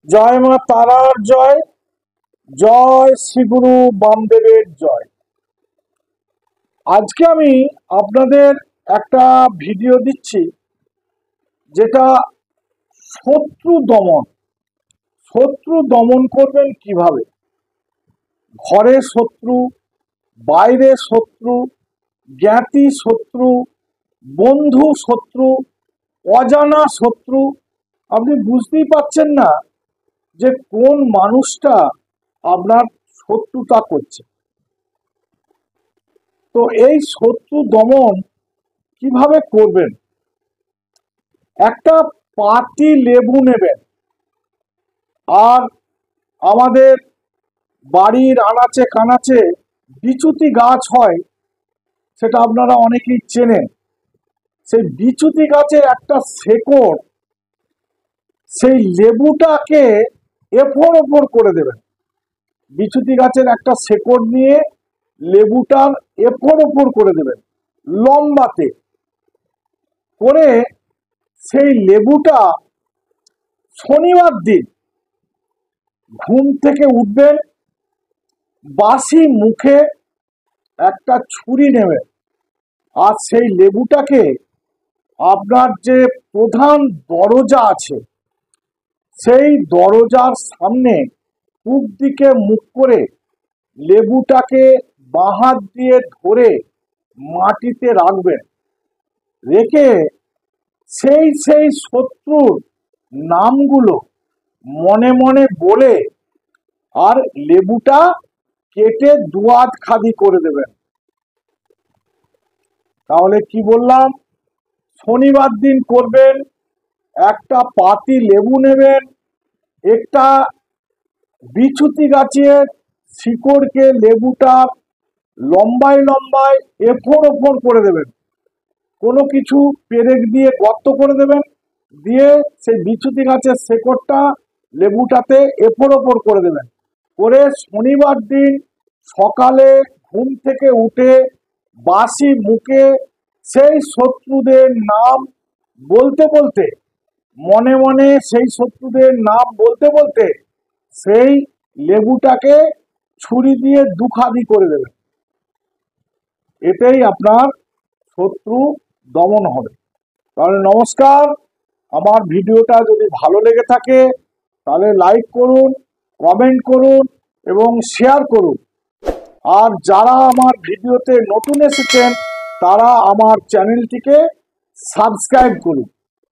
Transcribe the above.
জয় মা তারার জয়, জয় শ্রীগুরু বামদেবের জয়। আজকে আমি আপনাদের একটা ভিডিও দিচ্ছি, যেটা শত্রু দমন করবেন কিভাবে। ঘরে শত্রু, বাইরে শত্রু, জ্ঞাতি শত্রু, বন্ধু শত্রু, অজানা শত্রু। আপনি বুঝতেই পারছেন না যে কোন মানুষটা আপনার শত্রুতা করছে। তো এই শত্রু দমন কিভাবে করবেন? একটা পাতি লেবু নেবেন, আর আমাদের বাড়ির আনাচে কানাচে বিচুতি গাছ হয়, সেটা আপনারা অনেকেই চেনেন। সেই বিচুতি গাছের একটা শেকড় সেই লেবুটাকে এফোড় ওপর করে দেবেন। বিচুতি গাছের একটা শেকড় নিয়ে লেবুটার এফোড় ওপর করে দেবেন লম্বাতে করে। সেই লেবুটা শনিবার দিন ঘুম থেকে উঠবেন, বাসি মুখে একটা ছুরি নেবেন, আর সেই লেবুটাকে আপনার যে প্রধান দরজা আছে সেই দরজার সামনে পূব দিকে মুখ করে লেবুটাকে বাঁ হাত দিয়ে ধরে মাটিতে রাখবেন। রেখে সেই শত্রুর নামগুলো মনে মনে বলে আর লেবুটা কেটে দুয়াত খাদি করে দেবেন। তাহলে কি বললাম? শনিবার দিন করবেন, একটা পাতি লেবু নেবেন, একটা বিছুতি গাছের শিকড়কে লেবুটা লম্বায় লম্বায় এফোড় ওপর করে দেবেন। কোনো কিছু পেরেক দিয়ে গর্ত করে দেবেন, দিয়ে সেই বিছুতি গাছের শেকড়টা লেবুটাতে এফোড় ওপর করে দেবেন। করে শনিবার দিন সকালে ঘুম থেকে উঠে বাসি মুখে সেই শত্রুদের নাম বলতে বলতে, মনে মনে সেই শত্রুদের নাম বলতে বলতে সেই লেবুটাকে ছুরি দিয়ে দুখাদি করে দেবেন। এতেই আপনার শত্রু দমন হবে। তাহলে নমস্কার। আমার ভিডিওটা যদি ভালো লেগে থাকে তাহলে লাইক করুন, কমেন্ট করুন এবং শেয়ার করুন। আর যারা আমার ভিডিওতে নতুন এসেছেন তারা আমার চ্যানেলটিকে সাবস্ক্রাইব করুন।